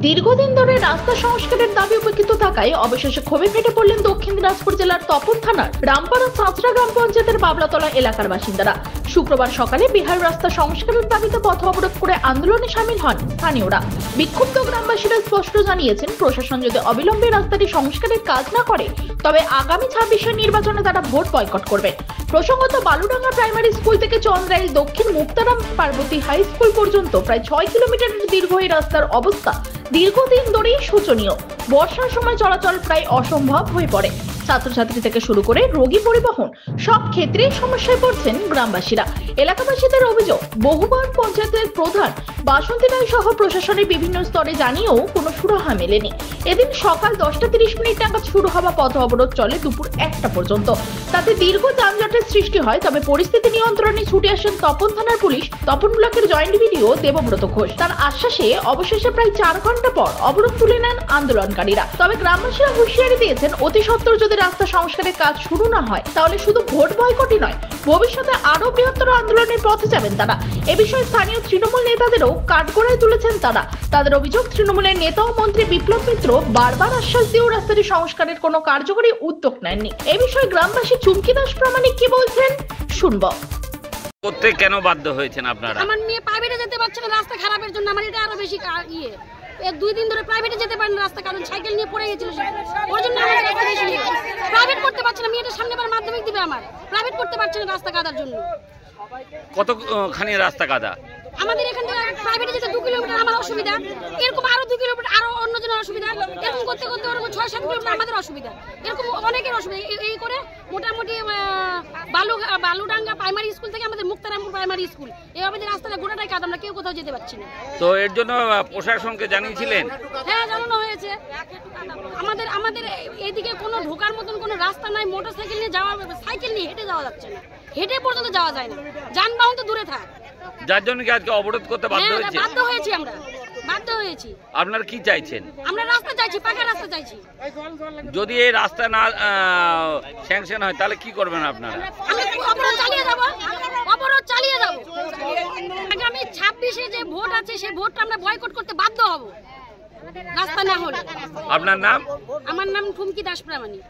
দীর্ঘদিন ধরে রাস্তা সংস্কারের দাবি উপেক্ষিত থাকায় অবশেষে ক্ষোভে ফেটে পড়লেন দক্ষিণ দিনাজপুর জেলার তপন থানার রামপাড়া চাঁচড়া গ্রাম পঞ্চায়েতের বাবলাতলা এলাকার বাসিন্দারা। শুক্রবার সকালে বিহার রাস্তা সংস্কারের দাবিতে পথ অবরোধ করে আন্দোলনে সামিল হন স্থানীয়রা। বিক্ষুব্ধ গ্রামবাসীরা স্পষ্ট জানিয়েছেন, প্রশাসন যদি অবিলম্বে রাস্তাটি সংস্কারের কাজ না করে তবে আগামী 26-এর নির্বাচনে তারা ভোট বয়কট করবে। প্রসঙ্গত, বালুডাঙ্গা প্রাইমারি স্কুল থেকে চন্দ্রাইল দক্ষিণ মুক্তারাম পার্বতী হাই স্কুল পর্যন্ত প্রায় 6 কিলোমিটারের দীর্ঘ এই রাস্তার অবস্থা দীর্ঘদিন ধরেই শোচনীয়। বর্ষার সময় চলাচল প্রায় অসম্ভব হয়ে পড়ে। ছাত্রছাত্রী থেকে শুরু করে রোগী পরিবহন সব ক্ষেত্রে সমস্যায় পড়ছেন গ্রামবাসীরা। এলাকাবাসীদের অভিযোগ, বহুবার পঞ্চায়েতের প্রধান বাসন্তী রায় সহ প্রশাসনের বিভিন্ন স্তরে জানিয়েও কোনো সুরাহা মেলেনি। এদিন সকাল 10:30 নাগাদ শুরু হওয়া পথ অবরোধ চলে দুপুর 1টা পর্যন্ত। তাতে দীর্ঘ যানজটের সৃষ্টি হয়। তবে পরিস্থিতি নিয়ন্ত্রণে ছুটে আসেন তপন থানার পুলিশ, তপন ব্লকের জয়েন্ট ভিডিও দেবব্রত ঘোষ। তার আশ্বাসে অবশেষে প্রায় 4 ঘন্টা পর অবরোধ তুলে নেন আন্দোলনকারীরা। তবে গ্রামবাসীরা হুঁশিয়ারি দিয়েছেন, অতি সত্বর যদি রাস্তা সংস্কারের কাজ শুরু না হয় তাহলে শুধু ভোট বয়কটই নয়, ভবিষ্যতে আরো বৃহত্তর আন্দোলনের পথে যাবেন তারা। এ বিষয়ে স্থানীয় তৃণমূল নেতাদেরও কাঠগড়ায় তুলেছেন তারা। তাদের অভিযোগ, তৃণমূলের নেতা ও মন্ত্রী বিপ্লব মিত্র বারবার আশ্বাস দিয়েও রাস্তাটি সংস্কারের কোনো কার্যকরী উদ্যোগ নেননি। এ বিষয়ে গ্রামবাসী চুমকি দাস প্রামাণিক কি বলছেন শুনব। করতে কেন বাধ্য হয়েছেন আপনারা? আমার মেয়ে প্রাইভেটে যেতে পারছে না রাস্তা খারাপের জন্য। আমার এটা আরো বেশি এর 2 দিন ধরে প্রাইভেটে যেতে পারেন রাস্তা, কারণ সাইকেল নিয়ে পড়ে গেছিল। ওর জন্য আমার প্রাইভেট করতে পারছে না। মেয়েটা সামনেবার মাধ্যমিক দিবে, আমার প্রাইভেট করতে পারছে না রাস্তা কাদার জন্য। কতখানি রাস্তা কাদা? আমাদের এখান থেকে প্রাইভেটে যেতে 2 কিলোমিটার আমার অসুবিধা, এরকম আরো 2 কিলোমিটার আরো অন্যজনের অসুবিধা, এরকম করতে করতে ওরকম 6-7 কিলোমিটার আমাদের অসুবিধা, এরকম অনেকের অসুবিধা। এই করে মোটামুটি বালুডাঙ্গা প্রাইমারি স্কুল থেকে আমাদের মুক্তারামপুর প্রাইমারি স্কুল, এইভাবে রাস্তাটা গোটাটাই কাদা, আমরা কেউ কোথাও যেতে পারছি না। তো এর জন্য প্রশাসনকে জানিয়েছিলেন? হ্যাঁ, জানানো হয়েছে। আমাদের এইদিকে কোনো ঢোকার মতন কোনো রাস্তা নাই। মোটরসাইকেল নিয়ে যাওয়া, সাইকেল নিয়ে হেঁটে যাওয়া যাচ্ছে না, হেঁটে পর্যন্ত যাওয়া যায় না, যানবাহন তো দূরে থাক। যার জন্য কি আজকে অবরোধ করতে বাধ্য হয়েছে? বাধ্য হয়েছি আমরা, বাধ্য হয়েছি। আপনারা কি চাইছেন? আমরা রাস্তা চাইছি, পাকা রাস্তা চাইছি। যদি এই রাস্তা না স্যাংশন হয় তাহলে কি করবেন আপনারা? আমরা অবরোধ চালিয়ে যাব, অবরোধ চালিয়ে যাব। আগামী 26-এ যে ভোট আছে সেই ভোটটা আমরা বয়কট করতে বাধ্য হব রাস্তা না হলে। আপনার নাম? আমার নাম চুমকি দাস প্রামাণিক।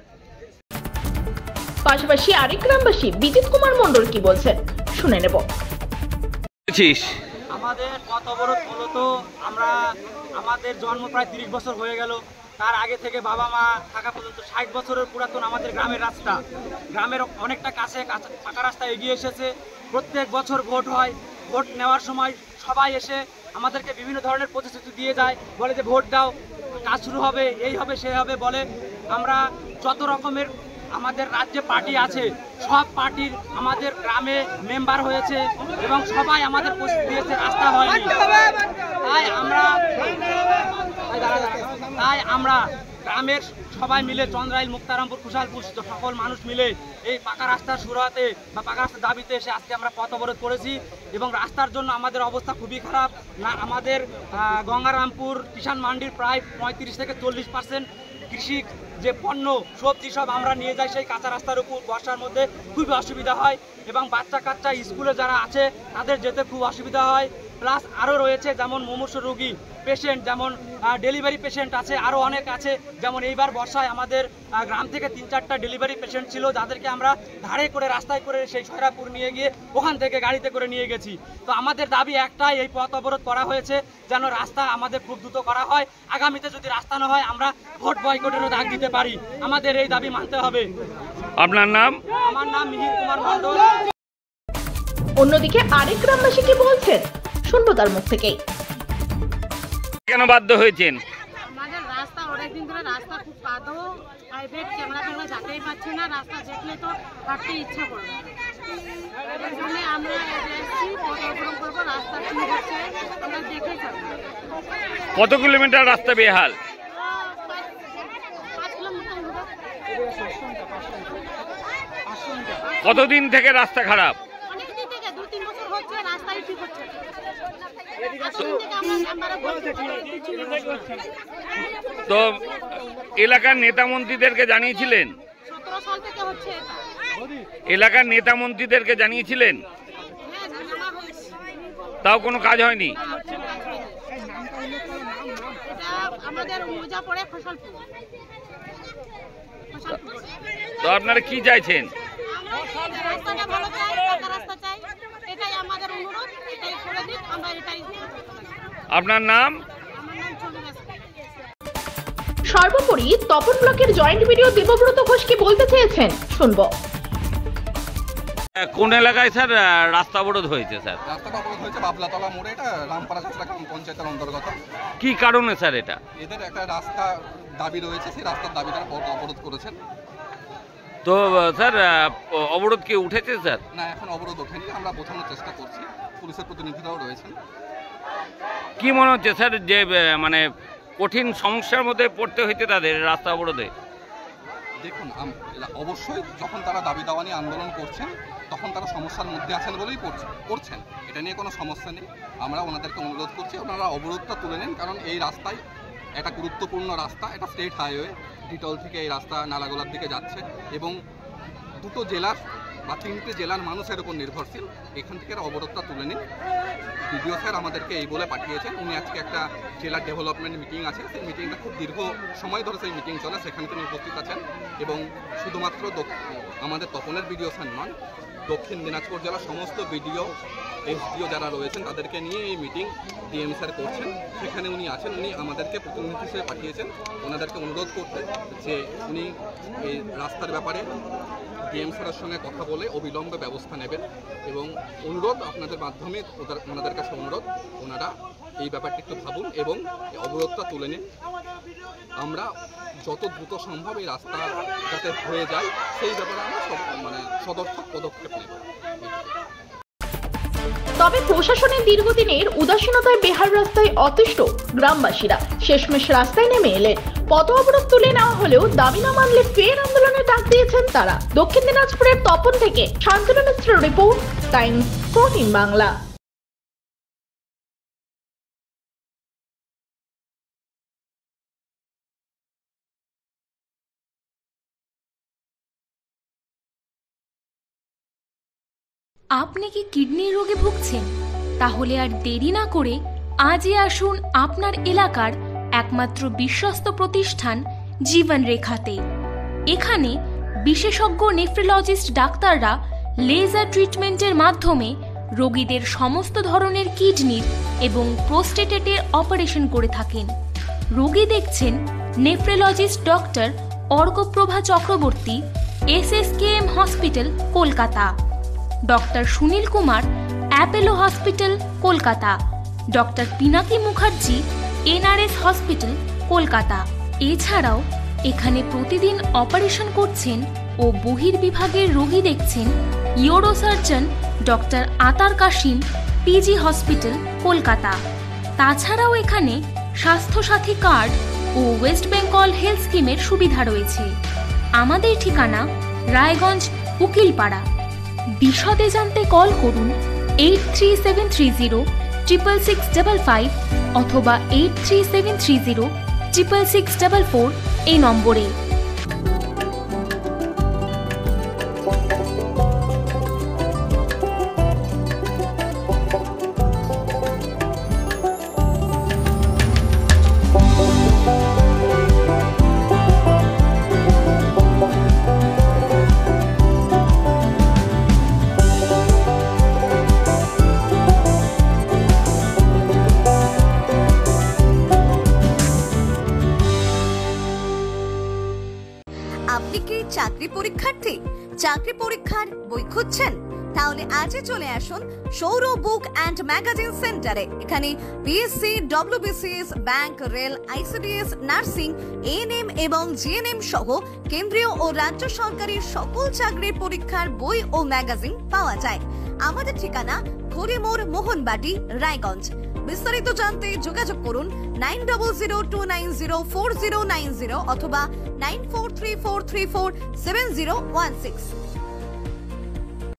পাশাপাশি আরেক গ্রামবাসী বিজিত কুমার মণ্ডল কি বলছেন শুনে নেব। আমাদের পথ অবরোধ মূলত আমাদের জন্ম প্রায় 30 বছর হয়ে গেল। তার আগে থেকে বাবা মা থাকা পর্যন্ত 60 বছরের পুরাতন আমাদের গ্রামের রাস্তা, গ্রামের অনেকটা কাছে পাকা রাস্তা এগিয়ে এসেছে। প্রত্যেক বছর ভোট হয়, ভোট নেওয়ার সময় সবাই এসে আমাদেরকে বিভিন্ন ধরনের প্রতিশ্রুতি দিয়ে যায়, বলে যে ভোট দাও, কাজ শুরু হবে, এই হবে সে হবে বলে। আমরা যত রকমের আমাদের রাজ্যে পার্টি আছে সব পার্টির আমাদের গ্রামে মেম্বার হয়েছে এবং সবাই আমাদের প্রতিশ্রুতি দিয়েছে, রাস্তা হয়নি। তাই আমরা গ্রামের সবাই মিলে চন্দ্রাইল, মুক্তারামপুর, কুশালপুর সকল মানুষ মিলে এই পাকা রাস্তার শুরুতে বা পাকা রাস্তার দাবিতে এসে আজকে আমরা পথ অবরোধ করেছি। এবং রাস্তার জন্য আমাদের অবস্থা খুবই খারাপ। না, আমাদের গঙ্গারামপুর কিষাণ মান্ডির প্রায় 35 থেকে 40% কৃষি যে পণ্য সবজি সব আমরা নিয়ে যাই সেই কাঁচা রাস্তার উপর। বর্ষার মধ্যে খুবই অসুবিধা হয় এবং বাচ্চা কাচ্চা স্কুলে যারা আছে তাদের যেতে খুব অসুবিধা হয়। প্লাস আরও রয়েছে যেমন মুমূর্ষ রোগী পেশেন্ট, যেমন ডেলিভারি পেশেন্ট আছে, আরও অনেক আছে। যেমন এইবার বর্ষায় আমাদের গ্রাম থেকে 3-4টা ডেলিভারি পেশেন্ট ছিল, যাদেরকে আমরা ধারে করে রাস্তায় করে সেই সয়রাপুর নিয়ে গিয়ে ওখান থেকে গাড়িতে করে নিয়ে গেছি। তো আমাদের দাবি একটাই, এই পথ অবরোধ করা হয়েছে যেন রাস্তা আমাদের খুব দ্রুত করা হয়। আগামীতে যদি রাস্তা না হয় আমরা ভোট বয়কটেরও ডাক দিতে পারি। আমাদের এই দাবি মানতে হবে। আপনার নাম? আমার নাম মিহির কুমার মণ্ডল। অন্যদিকে আরেক গ্রামবাসী কি বলছেন শুনবো তার মুখ থেকেই। কেন বাধ্য হয়েছেন? আমাদের রাস্তা অনেকদিন ধরে রাস্তা খুব কাদো, প্রাইভেট ক্যামেরা যেতেই পাচ্ছি না, রাস্তা দেখলে তো হাঁটতে ইচ্ছা করবে। এর জন্য আমরা এসেছি পথ অবরোধ করবো, রাস্তা কি হচ্ছে আমরা দেখে যাবো। কত কিলোমিটার রাস্তা বেহাল? 5 কিলোমিটার। কতদিন থেকে রাস্তা খারাপ? অনেকদিন থেকে, 2-3 বছর হচ্ছে রাস্তাই ঠিক হচ্ছে। তো এলাকার নেতা মন্ত্রীদেরকে জানিয়েছিলেন? 17 সাল থেকে হচ্ছে এটা। এলাকার নেতা মন্ত্রীদেরকে জানিয়েছিলেন? হ্যাঁ, জানা হয়েছে। তাও কোনো কাজ হয়নি? এটা আমাদের মোজা পড়ে খোসলপুর। তো আপনারা কি চাইছেন? রাস্তাটা ভালো চাই, পাকা রাস্তা চাই, এটাই আমাদের অনুরোধ, এটাই করে দিন, আমরা এটাই। আপনার নাম? আমার নাম চন্দ্র দাস। সর্বোপরি তপন ব্লকের জয়েন্ট ভিডিও দেবব্রত ঘোষ কি বলতে চেয়েছেন শুনবো। কোন এলাকায় স্যার রাস্তা অবরোধ হয়েছে স্যার? রাস্তাটা অবরোধ হয়েছে বাবলাতলা মোড়ে, এটা রামপাড়া ছাত্রা গ্রাম পঞ্চায়েতের অন্তর্গত। কি কারণে স্যার এটা? এদের একটা রাস্তা দাবি রয়েছে, সেই রাস্তার দাবিটা অবরোধ করেছেন। তো স্যার অবরোধ কি উঠেছে স্যার? না, এখন অবরোধ ওঠেনি, আমরা বোঝানোর চেষ্টা করছি, পুলিশের প্রতিনিধিরাও রয়েছেন। কি মনে হচ্ছে স্যার যে মানে কঠিন সমস্যার মধ্যে পড়তে হইতে তাদের রাস্তা অবরোধে? দেখুন, অবশ্যই যখন তারা দাবি দাওয়া নিয়ে আন্দোলন করছেন তখন তারা সমস্যার মধ্যে আছেন বলেই করছেন, এটা নিয়ে কোনো সমস্যা নেই। আমরা ওনাদেরকে অনুরোধ করছি ওনারা অবরোধটা তুলে নিন, কারণ এই রাস্তায় একটা গুরুত্বপূর্ণ রাস্তা, এটা স্টেট হাইওয়ে, ডিটল থেকে এই রাস্তা নালাগোলার দিকে যাচ্ছে এবং দুটো জেলার বা 3টে জেলার মানুষের উপর নির্ভরশীল। এখান থেকে অবরোধটা তুলে নিন। বিডিও স্যার আমাদেরকে এই বলে পাঠিয়েছেন, উনি আজকে একটা জেলা ডেভেলপমেন্ট মিটিং আছে, সেই মিটিংটা খুব দীর্ঘ সময় ধরে সেই মিটিং চলে, সেখানে তিনি উপস্থিত আছেন এবং শুধুমাত্র আমাদের তপনের বিডিও স্যার নন, দক্ষিণ দিনাজপুর জেলার সমস্ত বিডিও এসডিও যারা রয়েছেন তাদেরকে নিয়ে এই মিটিং ডিএম স্যার করছেন, সেখানে উনি আছেন। উনি আমাদেরকে প্রতিনিধি হিসেবে পাঠিয়েছেন ওনাদেরকে অনুরোধ করতে যে উনি এই রাস্তার ব্যাপারে ডিএম স্যারের সঙ্গে কথা বলে অবিলম্বে ব্যবস্থা নেবেন এবং অনুরোধ আপনাদের মাধ্যমে ওনাদের কাছে অনুরোধ ওনারা এই ব্যাপারটা একটু ভাবুন এবং অবরোধটা তুলে নিন। আমরা যত দ্রুত সম্ভব এই রাস্তা যাতে হয়ে যায় সেই ব্যাপারে আমরা সদর্থক পদক্ষেপ নেব। তবে প্রশাসনের দীর্ঘদিনের উদাসীনতায় বেহাল রাস্তায় অতিষ্ঠ গ্রামবাসীরা শেষমেশ রাস্তায় নেমে এলেন। পথ অবরোধ তুলে নেওয়া হলেও দাবি না মানলে ফের আন্দোলনের ডাক দিয়েছেন তারা। দক্ষিণ দিনাজপুরের তপন থেকে শান্তনু মিশ্র রিপোর্ট, টাইমস 14 বাংলা। আপনি কি কিডনি রোগে ভুগছেন? তাহলে আর দেরি না করে আজই আসুন আপনার এলাকার একমাত্র বিশ্বস্ত প্রতিষ্ঠান জীবন রেখাতে। এখানে বিশেষজ্ঞ নেফ্রোলজিস্ট ডাক্তাররা লেজার ট্রিটমেন্টের মাধ্যমে রোগীদের সমস্ত ধরনের কিডনির এবং প্রোস্টেটের অপারেশন করে থাকেন। রোগী দেখছেন nephrologist doctor Arkaprabha Chakraborty, SSKM hospital, Kolkata. Doctor Sunil Kumar, Apollo hospital, Kolkata. Doctor Pinaki Mukherjee, NRS hospital, Kolkata. এছাড়াও এখানে প্রতিদিন অপারেশন করছেন ও বহির্বিভাগের রোগী দেখছেন ইউরোসার্জন ডক্টর আতার কাশিম, PG হসপিটাল, কলকাতা। তাছাড়াও এখানে স্বাস্থ্যসাথী কার্ড ও ওয়েস্ট বেঙ্গল হেলথ স্কিমের সুবিধা রয়েছে। আমাদের ঠিকানা রায়গঞ্জ, উকিলপাড়া। বিশদে জানতে কল করুন 8373066655 অথবা 8373066644 এই নম্বরে। আপনি কি চাকরি পরীক্ষার্থী? চাকরি পরীক্ষার বই খুঁজছেন? তাহলে আজই চলে আসুন সৌরভ বুক অ্যান্ড ম্যাগাজিন সেন্টারে। এখানে PSC, WBCS, bank, rail, ICDS, nursing, ANM এবং GNM সহ কেন্দ্রীয় ও রাজ্য সরকারের সকল চাকরির পরীক্ষার বই ও ম্যাগাজিন পাওয়া যায়। আমাদের ঠিকানা খড়িমোড়, মোহনবাটি, রায়গঞ্জ। বিস্তারিত জানতে যোগাযোগ করুন 9002904090 অথবা 9434347016।